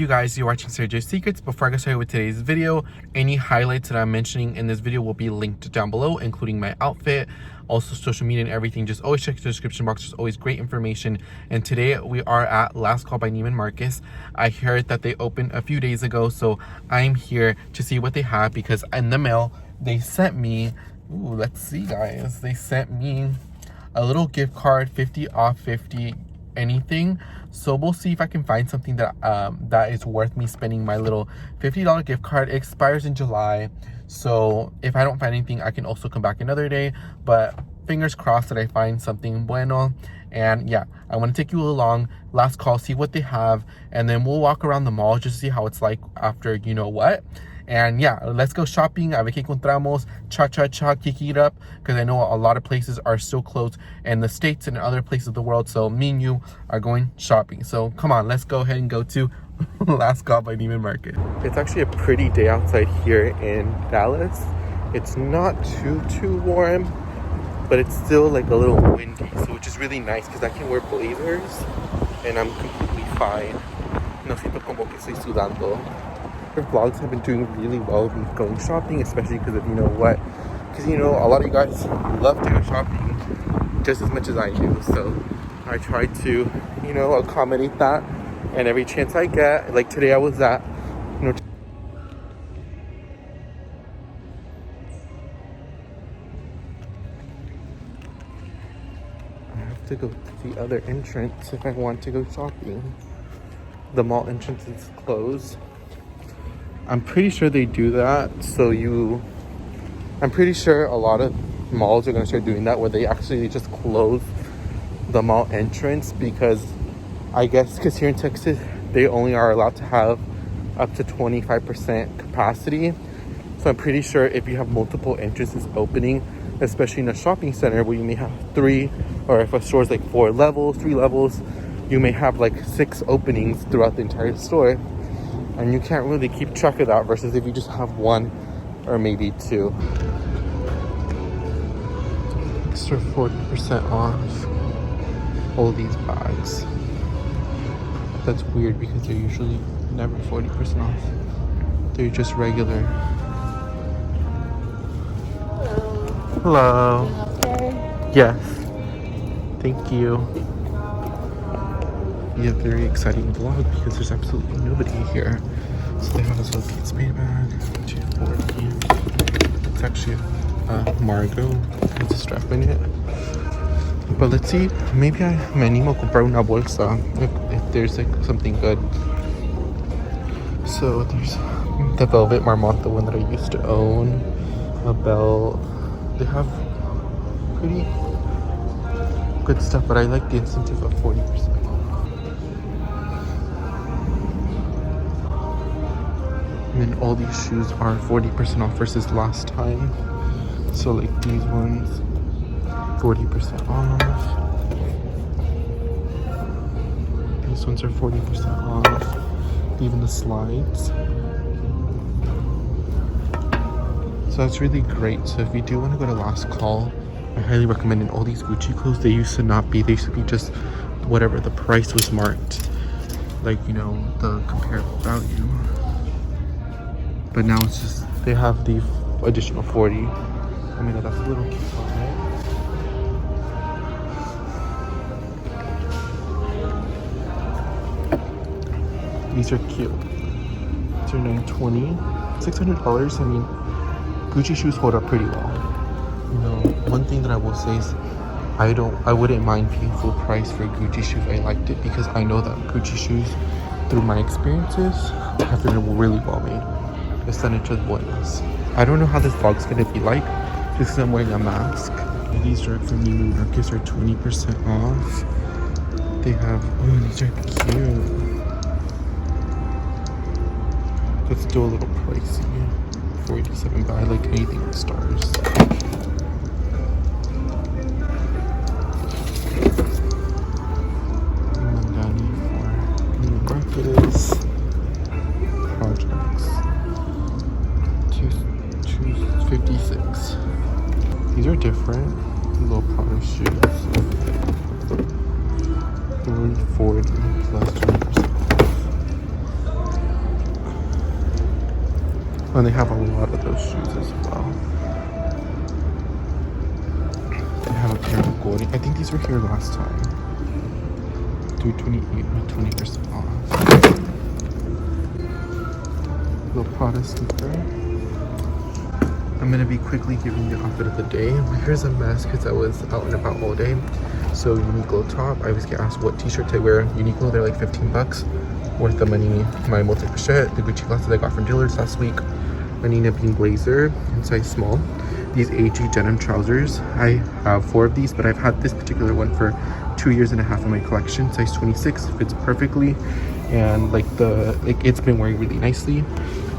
you guys? You're watching Sergio's Secrets. Before I get started with today's video, any highlights that I'm mentioning in this video will be linked down below, including my outfit, also social media and everything. Just always check the description box. There's always great information. And today we are at Last Call by Neiman Marcus. I heard that they opened a few days ago, so I'm here to see what they have because in the mail they sent me, ooh, let's see guys, they sent me a little gift card, 50 off 50 anything. So we'll see if I can find something that that is worth me spending my little $50 gift card. It expires in July, so if I don't find anything, I can also come back another day, but fingers crossed that I find something bueno. And yeah, I want to take you along Last Call, see what they have, and then we'll walk around the mall just to see how it's like after you know what. And yeah, let's go shopping. A ver qué encontramos. Cha, kick it up. Because I know a lot of places are still closed in the States and other places of the world. So me and you are going shopping. So come on, let's go ahead and go to Last Call by Neiman Marcus. It's actually a pretty day outside here in Dallas. It's not too warm, but it's still like a little windy. So which is really nice because I can wear blazers and I'm completely fine. No siento como que estoy sudando. Her vlogs have been doing really well with me going shopping, especially because of you know what, because you know a lot of you guys love to go shopping just as much as I do, so I try to you know accommodate that, and every chance I get, like today I was at you know I have to go to the other entrance if I want to go shopping. The mall entrance is closed. I'm pretty sure they do that, so I'm pretty sure a lot of malls are going to start doing that, where they actually just close the mall entrance, because I guess because here in Texas they only are allowed to have up to 25% capacity. So I'm pretty sure if you have multiple entrances opening, especially in a shopping center where you may have 3, or if a store is like 3 levels, you may have like 6 openings throughout the entire store. And you can't really keep track of that versus if you just have 1 or maybe 2. Extra 40% off all these bags. That's weird because they're usually never 40% off. They're just regular. Hello. Yes. Thank you. Be a very exciting vlog because there's absolutely nobody here. So they have a little Beats Made bag, 240. It's actually Margot. It's a strap in it. But let's see. Maybe I me animo a comprar una bolsa if there's like something good. So there's the Velvet Marmot, the one that I used to own. A belt. They have pretty good stuff, but I like the incentive of 40%. And all these shoes are 40% off versus last time. So like these ones, 40% off. These ones are 40% off. Even the slides. So that's really great. So if you do want to go to Last Call, I highly recommend it. All these Gucci clothes, they used to not be. They used to be just whatever the price was marked. Like, you know, the comparable value. But now it's just, they have the additional 40. I mean, that's a little cute, right? These are cute. These are $920. $600. I mean, Gucci shoes hold up pretty well. You know, one thing that I will say is I wouldn't mind paying full price for Gucci shoes. I liked it because I know that Gucci shoes, through my experiences, have been really well made. Están hechos buenos. I don't know how this vlog's gonna be like just because I'm wearing a mask. These are from Neiman Marcus are 20% off. They have, oh, these are cute. That's still a little pricey. 47, but I like anything with stars. And down here for Neiman Marcus projects. 256. These are different. Low powder shoes. 340 plus 20%. And they have a lot of those shoes as well. They have a pair of golden. I think these were here last time. 328 with 20% off. Little Prada sneaker. I'm gonna be quickly giving you the outfit of the day. My hair's a mess because I was out and about all day. So Uniqlo top. I always get asked what t-shirt to wear. Uniqlo, they're like 15 bucks. Worth the money. My multi-pochette, the Gucci glasses I got from Dillard's last week. My Nina Bean blazer in size small. These AG denim trousers. I have 4 of these, but I've had this particular one for 2.5 years in my collection. Size 26, fits perfectly, and it's been wearing really nicely.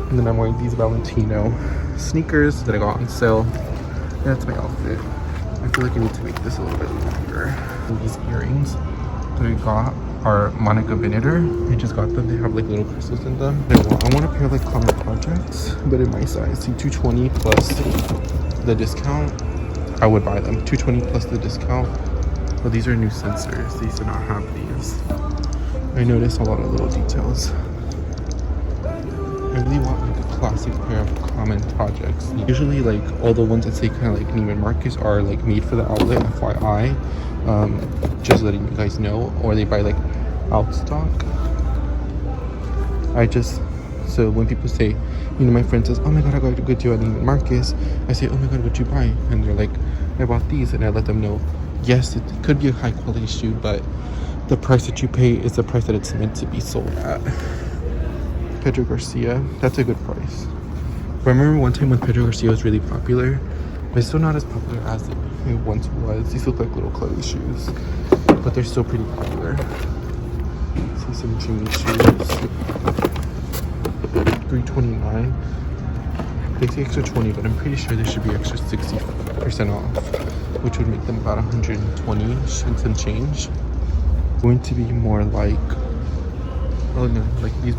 And then I'm wearing these Valentino sneakers that I got on sale. And that's my outfit. I feel like I need to make this a little bit longer. And these earrings that I got are Monica Vinegar. I just got them. They have like little crystals in them. I want a pair of like Common Projects, but in my size. See, 220 plus the discount, I would buy them. 220 plus the discount. But these are new sensors. These do not have these. I noticed a lot of little details. I really want like a classic pair of Common Projects. Usually like all the ones that say kind of like Neiman Marcus are like made for the outlet, FYI. Just letting you guys know. Or they buy like out stock. So when people say, you know, my friend says, oh my god, I got a good deal at Neiman Marcus, I say, oh my god, what'd you buy? And they're like, I bought these. And I let them know, yes, it could be a high quality shoe, but the price that you pay is the price that it's meant to be sold at. Pedro Garcia, that's a good price. But I remember one time when Pedro Garcia was really popular, but it's still not as popular as it once was. These look like little Chloe shoes, but they're still pretty popular. See some Jimmy shoes. $329. They say extra 20, but I'm pretty sure they should be extra 60% off, which would make them about 120 and some change. Going to be more like, oh no, like these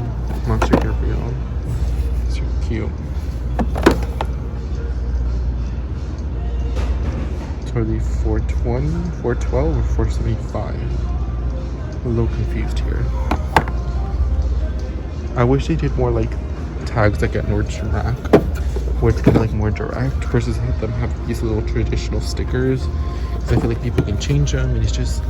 Monster Gabrielle. These are cute. So are they 420, 412, or 475? I'm a little confused here. I wish they did more like tags like at Nordstrom Rack, where it's kind of like more direct, versus them have these little traditional stickers. Because I feel like people can change them, and it's just,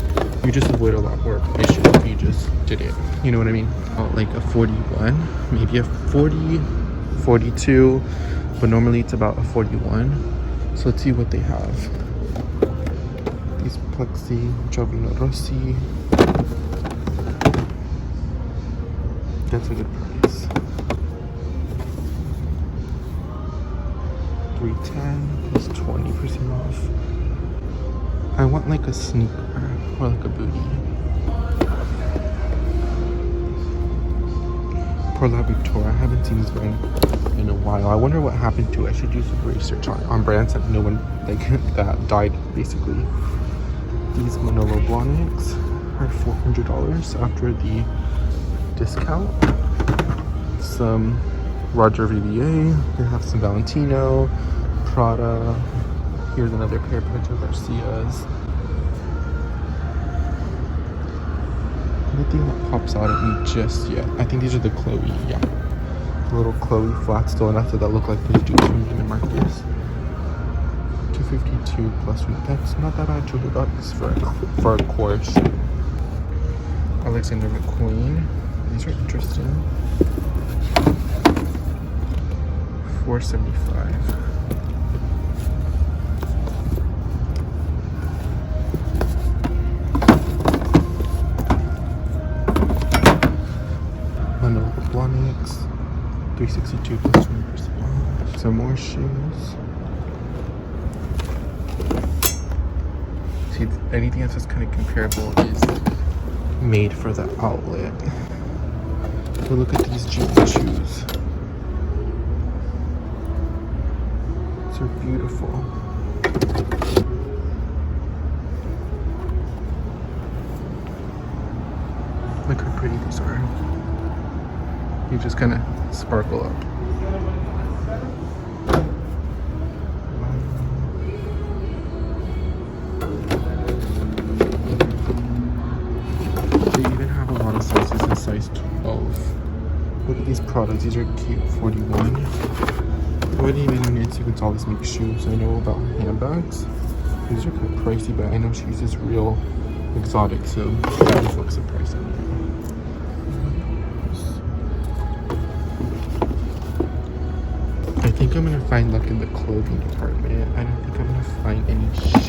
you just avoid a lot more issues if you just did it. You know what I mean? Like a 41, maybe a 40, 42, but normally it's about a 41. So let's see what they have. These Plexi Giovino Rossi. That's a good price. 310 plus 20% off. I want like a sneaker or like a booty. Pour La Victoria. I haven't seen this brand in a while. I wonder what happened to it. I should do some research on brands that no one like that died basically. These Manolo Blahniks are $400 after the discount. Some Roger Vivier. They have some Valentino, Prada. Here's another pair of Pedro Garcias. Nothing that pops out at me just yet. I think these are the Chloe, yeah. The little Chloe flats, the one after that look like they do to Neiman Marcus. $252 plus $20. That's not that bad. $200 for a core shoe. Alexander McQueen. These are interesting. $475. Manolo Blahniks, $362 plus 20% off. Some more shoes. See, anything else that's kind of comparable is made for the outlet. But look at these jeans shoes. These are beautiful. Look how pretty these are. You just kind of sparkle up. They even have a lot of sizes in size 12. Look at these products. These are cute. 41. I wouldn't even on Instagram always make shoes. I know about handbags. These are kind of pricey, but I know she uses real exotic, so that just looks surprising. I think I'm gonna find luck in the clothing department. I don't think I'm gonna find any shoes.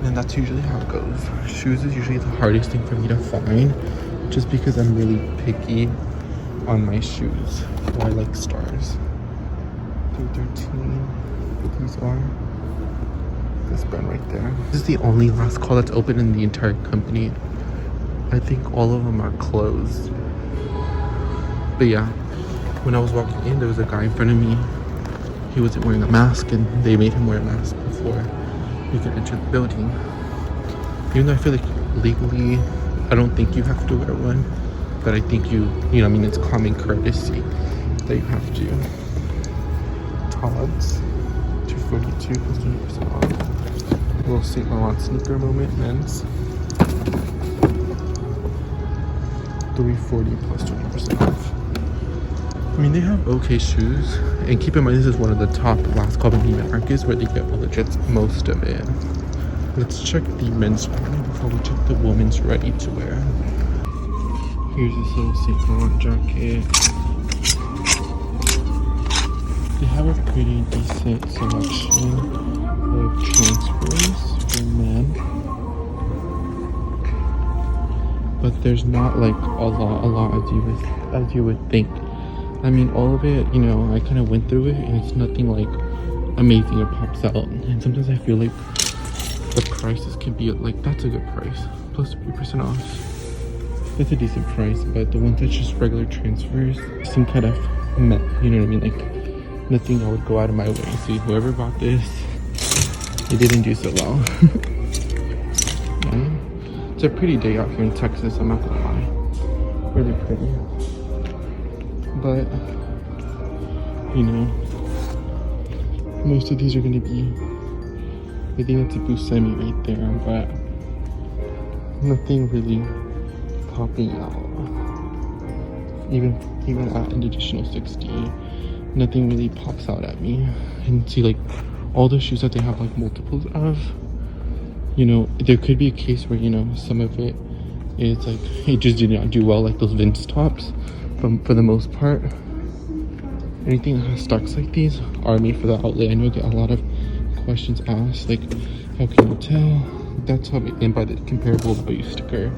And that's usually how it goes. Shoes is usually the hardest thing for me to find, just because I'm really picky on my shoes. I like stars. 313. These are this brand right there. This is the only last call that's open in the entire company. I think all of them are closed. But yeah, when I was walking in, there was a guy in front of me. He wasn't wearing a mask, and they made him wear a mask before you can enter the building. Even though I feel like legally, I don't think you have to wear one, but I think you know, I mean, it's common courtesy that you have to. Todd's, 242 plus 20% off. A little St. Laurent sneaker moment, men's. 340 plus 20% off. I mean, they have okay shoes, and keep in mind this is one of the top last call Neiman markets where they get all the most of it. Let's check the men's one before we check the women's ready to wear. Here's this little St. Laurent jacket. They have a pretty decent selection of transfers for men, but there's not like a lot as you would think. I mean, all of it, you know, I kind of went through it, and it's nothing like amazing or pops out. And sometimes I feel like the prices can be like, that's a good price, plus 3% off. It's a decent price, but the ones that's just regular transfers, some kind of, you know what I mean, like nothing I would go out of my way. See, whoever bought this, it didn't do so well. Yeah. It's a pretty day out here in Texas, I'm not gonna lie. Really pretty. But, you know, most of these are going to be, I think that's a Buscemi right there, but nothing really popping out. Even at an additional 60, nothing really pops out at me. And see, like, all the shoes that they have like multiples of, you know, there could be a case where, you know, some of it is like, it just did not do well, like those vintage tops. For the most part, anything that has stocks like these are made for the outlet. I know I get a lot of questions asked, like, how can you tell? That's how, and by the comparable value sticker,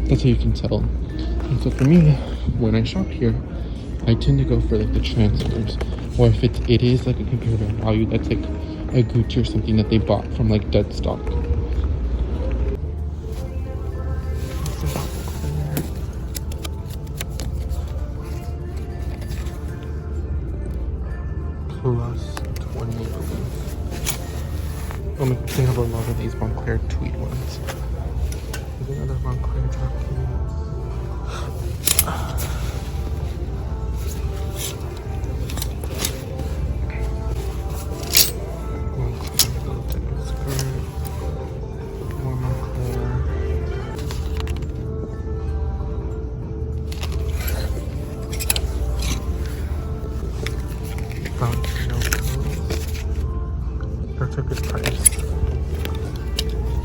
that's how you can tell. And so for me, when I shop here, I tend to go for like the transfers, or if it is like a comparable value, that's like a Gucci or something that they bought from like dead stock. Plus 20 of these. They have a lot of these Montclair tweed ones. There's another Montclair jacket. More Montclair. That's a good price.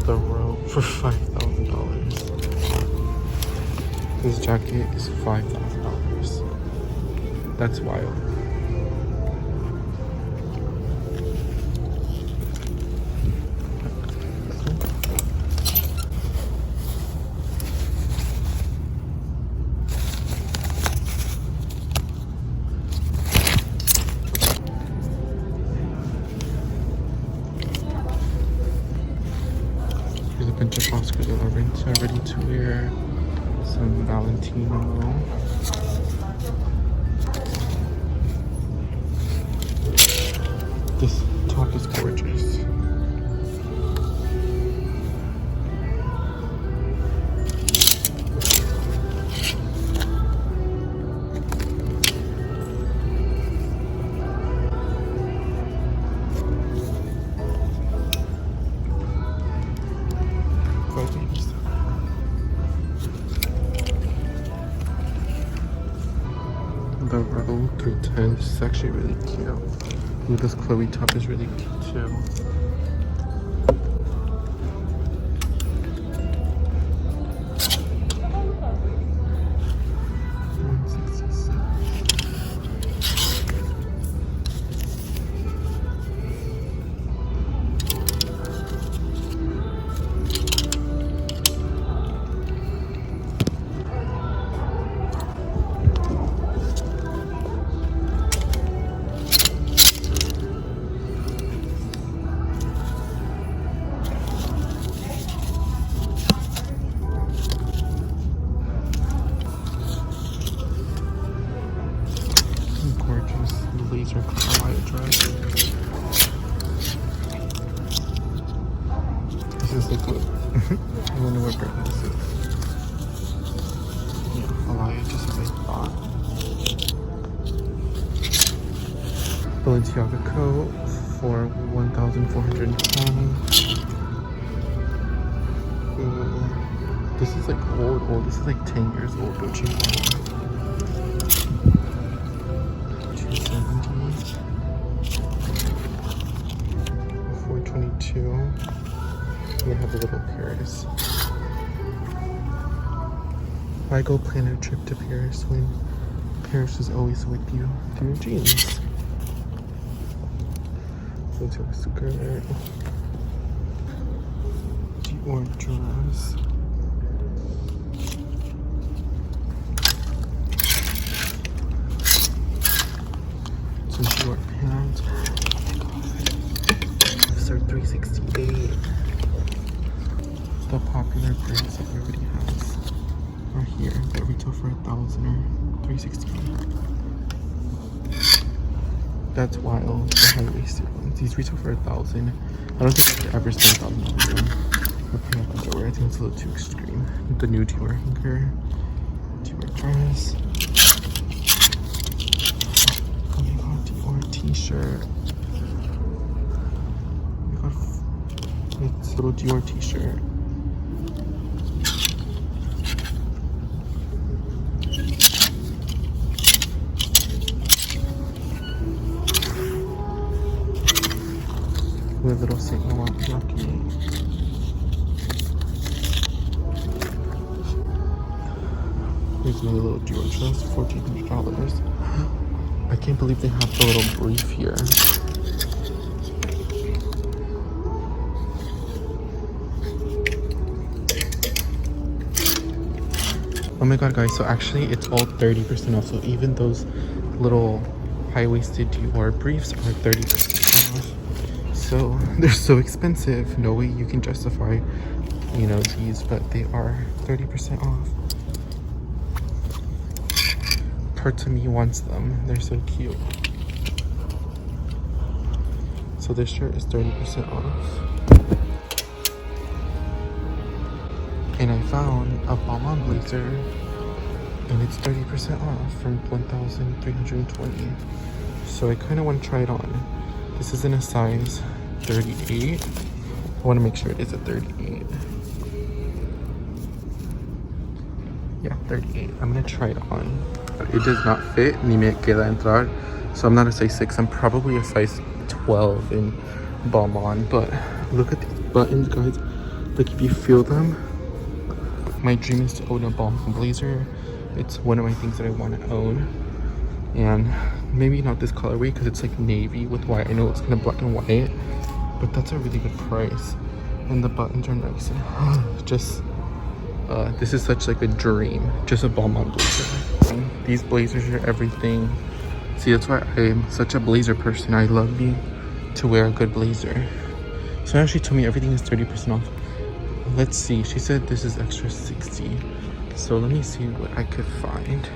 The robe for $5,000. This jacket is $5,000. That's wild. Here's a bunch of Oscars that are ready to wear. Some Valentino. This top is gorgeous. And this is actually really cute. Ooh, this Chloe top is really cute too. Gorgeous laser Hawaii dress. This is like what I wonder what brand this is. Yeah, Hawaii, just as I thought. Balenciaga coat for $1,410. This is like old. This is like 10 years old. Don't you know? 422. We have a little Paris. Why go plan a trip to Paris when Paris is always with you through your jeans? Into a skirt. Dior dress. Some short pants. These are $368. The popular brands that everybody has are here. They retail for $1,000 or $368. That's wild. The high-waisted ones. These retail for $1,000. I don't think I could ever spend $1,000 on them. I think it's a little too extreme. The new Dior hanger. Dior dress. Oh my god, Dior t-shirt. Oh my god, it's a little Dior t-shirt. With a little St. Laurent jockey. Here's another little Dior dress, $1,400. I can't believe they have the little brief here. Oh my god, guys, so actually it's all 30% off. So even those little high-waisted Dior briefs are 30% off. So they're so expensive. No way you can justify, you know, these, but they are 30% off. Part of me wants them. They're so cute. So this shirt is 30% off. And I found a Balmian blazer and it's 30% off from $1,320. So I kind of want to try it on. This is in a size 38. I want to make sure it is a 38. Yeah, 38. I'm going to try it on. It does not fit, ni me queda entrar. So I'm not a size 6. I'm probably a size 12 in Balmain. But look at these buttons, guys. Like if you feel them. My dream is to own a Balmain blazer. It's one of my things that I want to own. And maybe not this colorway because it's like navy with white. I know it's kind of black and white, but that's a really good price. And the buttons are nice. And just this is such like a dream. Just a Balmain blazer. And these blazers are everything. See, that's why I'm such a blazer person. I love to wear a good blazer. So now she told me everything is 30% off. Let's see. She said this is extra 60. So let me see what I could find.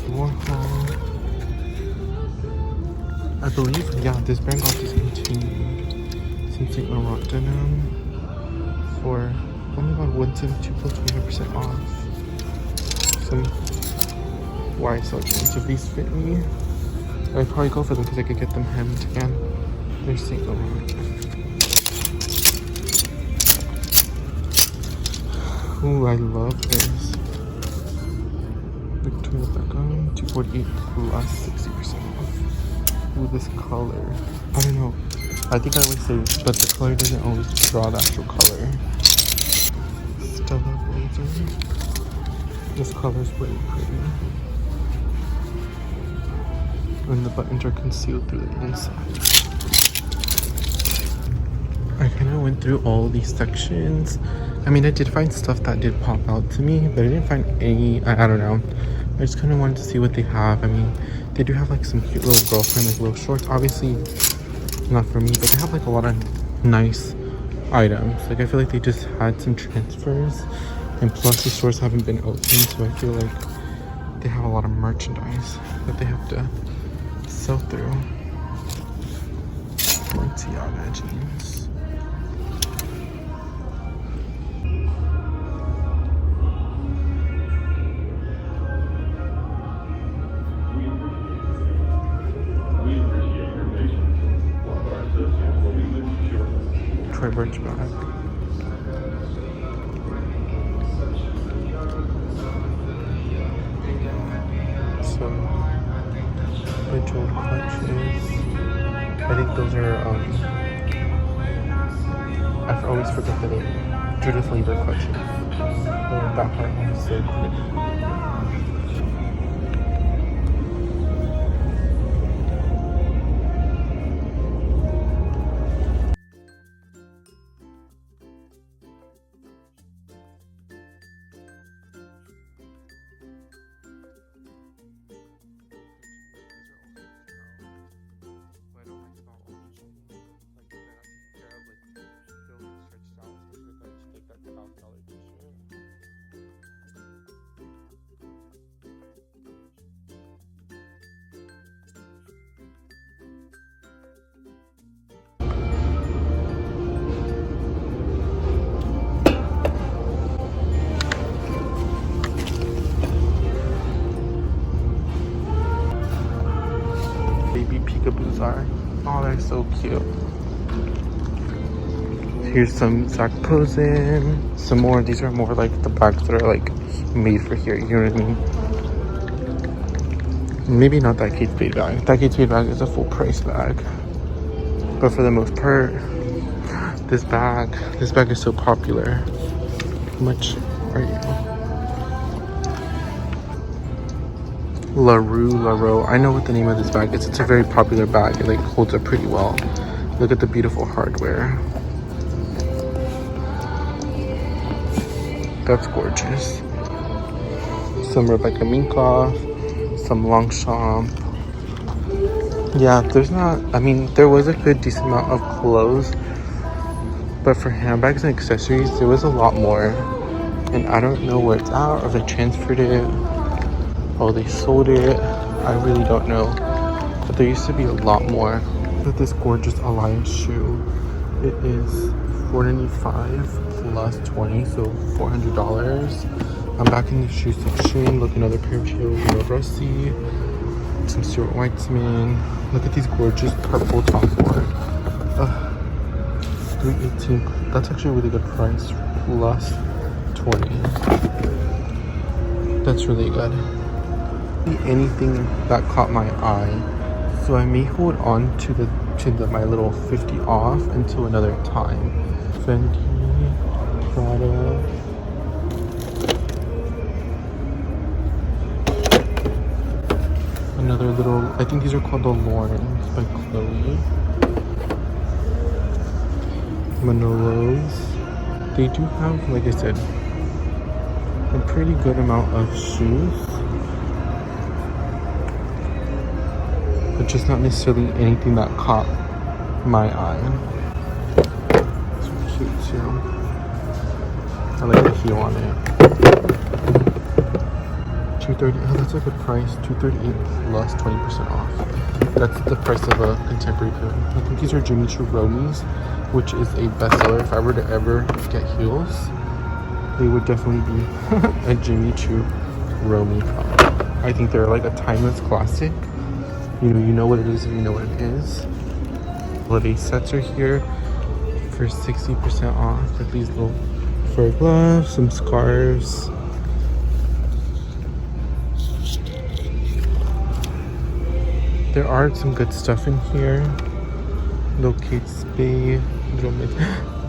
Warhol. I believe, yeah, this brand got discontinued. Some St. Laurent denim for, oh my god, 172 plus 25% off. Some YSL jeans. If these fit me, I'd probably go for them because I could get them hemmed again. There's St. Laurent. Ooh, I love this. Victoria Beckham, 248 plus 60% off. Ooh, this color. I don't know. I think I always say, but the color doesn't always draw the actual color. Stella blazer. This color is really pretty. And the buttons are concealed through the inside. I kind of went through all these sections. I mean, I did find stuff that did pop out to me, but I didn't find any, I don't know. I just kind of wanted to see what they have. I mean, they do have like some cute little girlfriend, like little shorts. Obviously, not for me, but they have like a lot of nice items. Like, I feel like they just had some transfers, and plus the stores haven't been open, so I feel like they have a lot of merchandise that they have to sell through. Balenciaga jeans. Troy Birch bag. Some bejeweled clutches. I think those are I always forget the name. Judith Leiber clutches. Oh, that part was so pretty. Peekaboos are. Oh, they're so cute. Here's some Zach Posen. Some more. These are more like the bags that are like made for here. You know what I mean? Maybe not that Kate Spade bag. That Kate Spade bag is a full price bag. But for the most part, this bag is so popular. How much are you? LaRue. I know what the name of this bag is. It's a very popular bag. It like holds up pretty well. Look at the beautiful hardware. That's gorgeous. Some Rebecca Minkoff, some Longchamp. Yeah, there's not, I mean, there was a good decent amount of clothes, but for handbags and accessories, there was a lot more. And I don't know where it's at, or if they transferred it. Oh, they sold it. I really don't know. But there used to be a lot more. Look at this gorgeous Alliance shoe. It is $495 plus 20, so $400. I'm back in the shoe section. Look, another pair of heels. Rossi. Some Stuart Weitzman. Look at these gorgeous purple Tom Ford. $318. That's actually a really good price. Plus 20. That's really good. Anything that caught my eye, so I may hold on to my little 50 off until another time. Fendi, Prada, another little, I think these are called the Laurens by Chloe. Manolos. They do have, like I said, a pretty good amount of shoes. But just not necessarily anything that caught my eye. It's cute too. I like the heel on it. $230. Oh, that's a good price. $238 plus 20% off. That's the price of a contemporary pair. I think these are Jimmy Choo Romies, which is a bestseller. If I were to ever get heels, they would definitely be a Jimmy Choo Romie product. I think they're like a timeless classic. You know what it is if you know what it is. Holiday sets are here for 60% off. Like these little fur gloves, some scarves. there are some good stuff in here. Little Kate Spade, little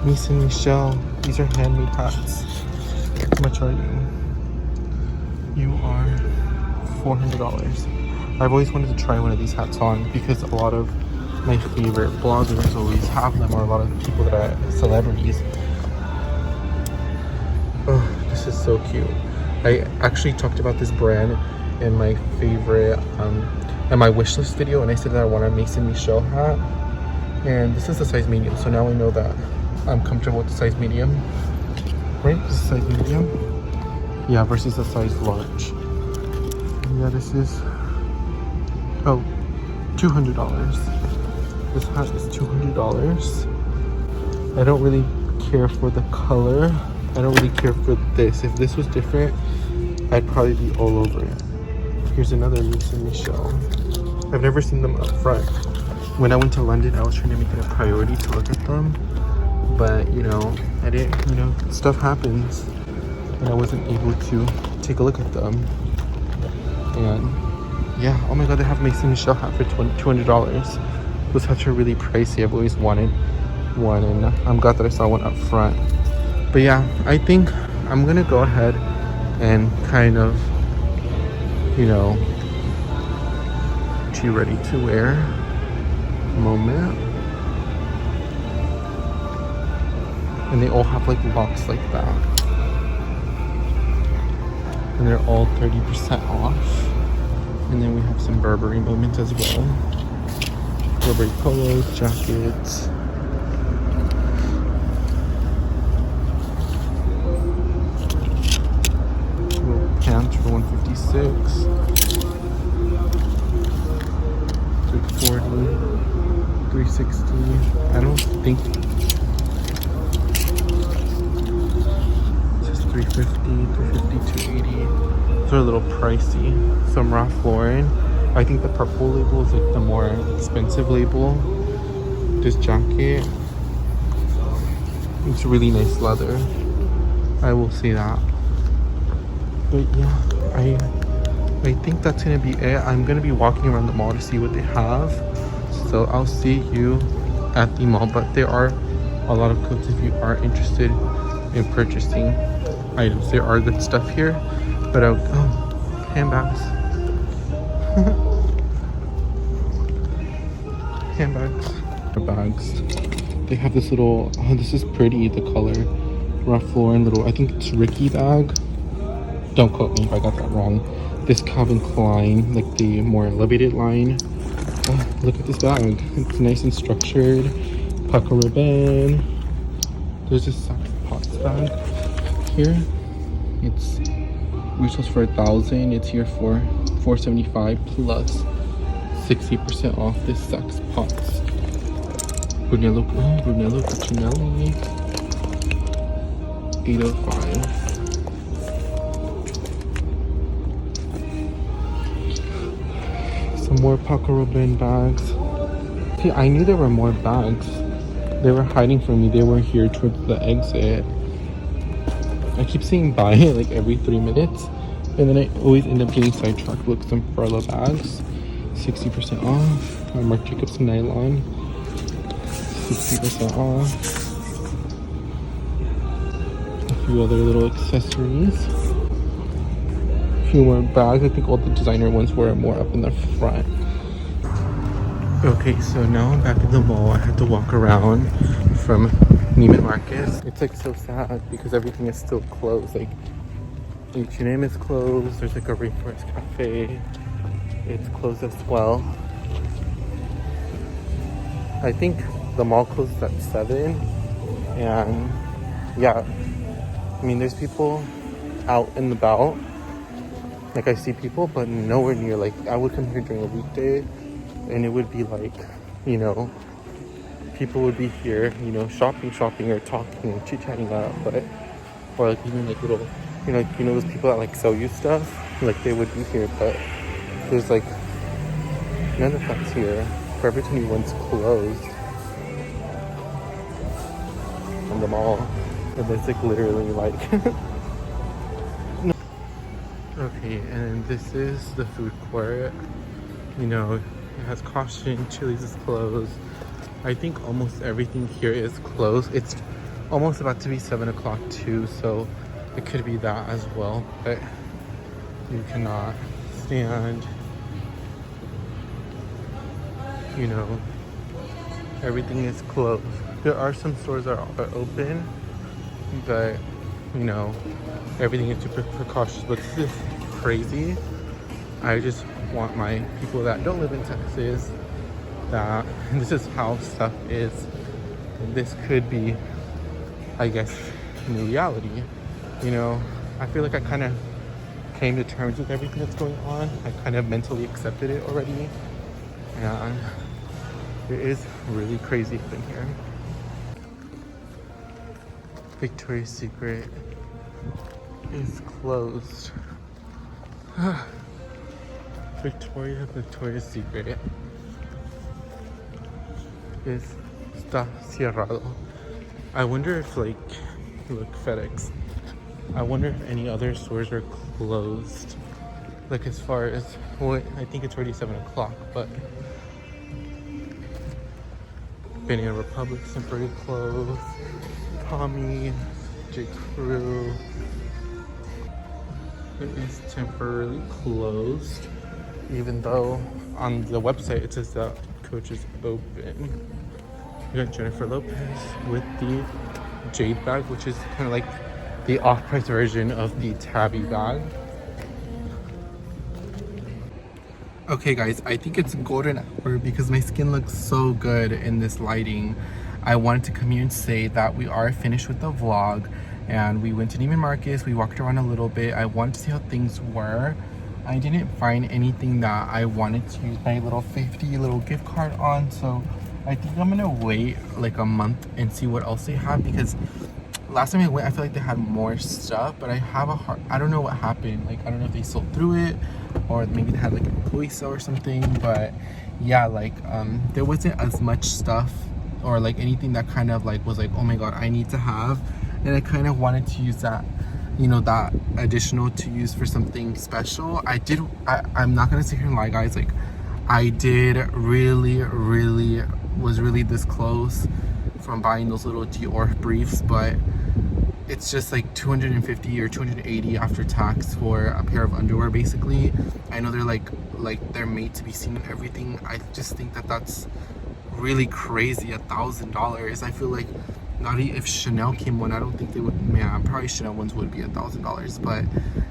Miss and Michelle. These are handmade hats. How much are you? You are $400. I've always wanted to try one of these hats on because a lot of my favorite bloggers always have them, or a lot of people that are celebrities. Oh, this is so cute. I actually talked about this brand in my favorite, in my wish list video, and I said that I want a Mason Michelle hat. And this is the size medium, so now I know that I'm comfortable with the size medium. Right? This is size medium. Yeah, versus the size large. Yeah, this is, oh, $200. This hat is $200. I don't really care for the color. I don't really care for this. If this was different, I'd probably be all over it. Here's another Mason Michelle. I've never seen them up front. When I went to London, I was trying to make it a priority to look at them. But, you know, I didn't, you know, stuff happens. And I wasn't able to take a look at them. And yeah, oh my god, they have Mason Michelle hat for $200. Those hats are really pricey. I've always wanted one, and I'm glad that I saw one up front. But yeah, I think I'm gonna go ahead and kind of, you know, get you ready to wear moment. And they all have like locks like that. And they're all 30% off. And then we have some Burberry moments as well. Burberry polos, jackets. Little pants for $156. $340. $360. I don't think this is $350, $350, $280. Those are a little pricey. Some Ralph Lauren. I think the purple label is like the more expensive label. This jacket, it's really nice leather. I will say that. But yeah, I think that's gonna be it. I'm gonna be walking around the mall to see what they have. So I'll see you at the mall, but there are a lot of coats if you are interested in purchasing items. There are good stuff here, but oh, handbags. Handbags. Bags. They have this little, oh, this is pretty, the color. Ralph Lauren little, I think it's Ricky bag. Don't quote me if I got that wrong. This Calvin Klein, like the more elevated line. Oh, look at this bag. It's nice and structured. Pucker ribbon. There's this Saks Potts bag here. It's retails for $1,000. It's here for $475 plus 60% off. This Saks Potts. Brunello Cucinelli. $805. Some more Paco Rabanne bags. See, I knew there were more bags. They were hiding from me. They were here towards the exit. I keep saying buy it like every 3 minutes, and then I always end up getting sidetracked. Look, some Furla bags, 60% off. Marc Jacobs nylon, 60% off. A few other little accessories. A few more bags. I think all the designer ones were more up in the front. Okay, so now I'm back in the mall. I had to walk around from Neiman Marcus. It's like so sad because everything is still closed. Like H&M is closed. There's like a Rainforest Cafe. It's closed as well. I think the mall closes at 7. And yeah, I mean, there's people out and about. Like I see people, but nowhere near. Like I would come here during a weekday and it would be like, you know, people would be here, you know, shopping or talking and chit-chatting up, but, or like even like little, you know, those people that like sell you stuff, like they would be here, but there's like none of that's here. Forever 21's closed in the mall, and there's like literally like okay, and this is the food court. You know, It has caution, Chili's is closed. I think almost everything here is closed. It's almost about to be 7 o'clock too, so it could be that as well, but you cannot stand, you know, everything is closed. There are some stores that are open, but you know, everything is super precautious. But this is crazy. I just want my people that don't live in Texas that this is how stuff is. And this could be, I guess, new reality. You know, I feel like I kind of came to terms with everything that's going on. I kind of mentally accepted it already. And it is really crazy up in here. Victoria's Secret is closed. Victoria's Secret está cerrado. I wonder if, like, look, FedEx. I wonder if any other stores are closed. Like, as far as, well, I think it's already 7 o'clock, but Banana Republic's temporarily closed. Tommy, J. Crew. It is temporarily closed, even though on the website it says that Coach is open. We got Jennifer Lopez with the Jade bag, which is kind of like the off-price version of the Tabby bag. Okay guys, I think it's golden hour because my skin looks so good in this lighting. I wanted to come here and say that we are finished with the vlog, and we went to Neiman Marcus, we walked around a little bit. I wanted to see how things were. I didn't find anything that I wanted to use my little 50 little gift card on, so I think I'm gonna wait like a month and see what else they have, because last time I went I feel like they had more stuff, but I have a hard, I don't know what happened. Like, I don't know if they sold through it or maybe they had like an employee sale or something, but yeah, like there wasn't as much stuff or like anything that kind of like was like, oh my god, I need to have. And I kind of wanted to use that, you know, that additional to use for something special. I'm not gonna sit here and lie, guys, like I did really was really this close from buying those little Dior briefs, but it's just like $250 or $280 after tax for a pair of underwear, basically. I know they're like they're made to be seen and everything. I just think that that's really crazy. $1,000. I feel like not if Chanel came one, I don't think they would. Man, probably Chanel ones would be $1,000, but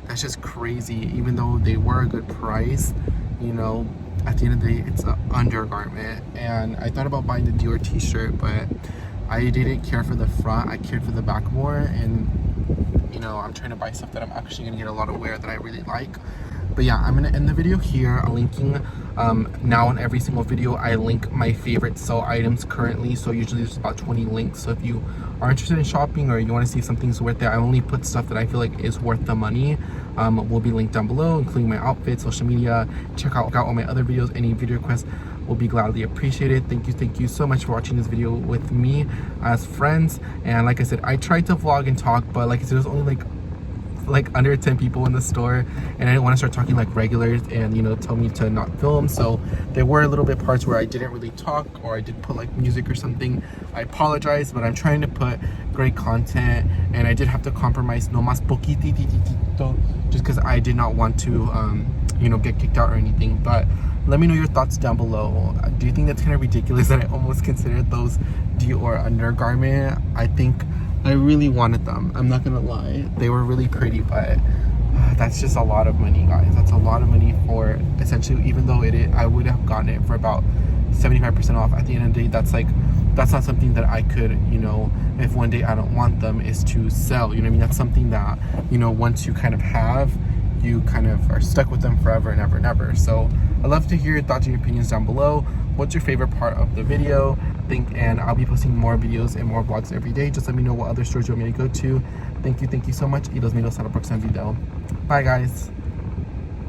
that's just crazy. Even though they were a good price, you know, at the end of the day, it's an undergarment. And I thought about buying the Dior t-shirt, but I didn't care for the front. I cared for the back more. And you know, I'm trying to buy stuff that I'm actually gonna get a lot of wear that I really like. But yeah, I'm gonna end the video here. I'm linking now in every single video I link my favorite sell items currently, so usually there's about 20 links. So if you are interested in shopping or you want to see if something's worth it, I only put stuff that I feel like is worth the money. Will be linked down below, including my outfit, social media. Check out all my other videos. Any video requests will be gladly appreciated. Thank you so much for watching this video with me as friends. And like I said, I tried to vlog and talk, but like I said, there's only like under 10 people in the store, and I didn't want to start talking like regulars and, you know, tell me to not film. So there were a little bit parts where I didn't really talk, or I did put like music or something. I apologize, but I'm trying to put great content, and I did have to compromise no más poquitito just because I did not want to you know, get kicked out or anything. But let me know your thoughts down below. Do you think that's kind of ridiculous that I almost considered those Dior undergarment? I think I really wanted them. I'm not gonna lie, they were really pretty, but that's just a lot of money, guys. That's a lot of money for essentially, even though I would have gotten it for about 75% off. At the end of the day, that's not something that I could, you know, if one day I don't want them, is to sell. You know what I mean? That's something that, you know, once you kind of have, you kind of are stuck with them forever and ever and ever. So I'd love to hear your thoughts and your opinions down below. What's your favorite part of the video? And I'll be posting more videos and more vlogs every day. Just let me know what other stores you want me to go to. Thank you so much, y los miro hasta la próxima video. Bye guys.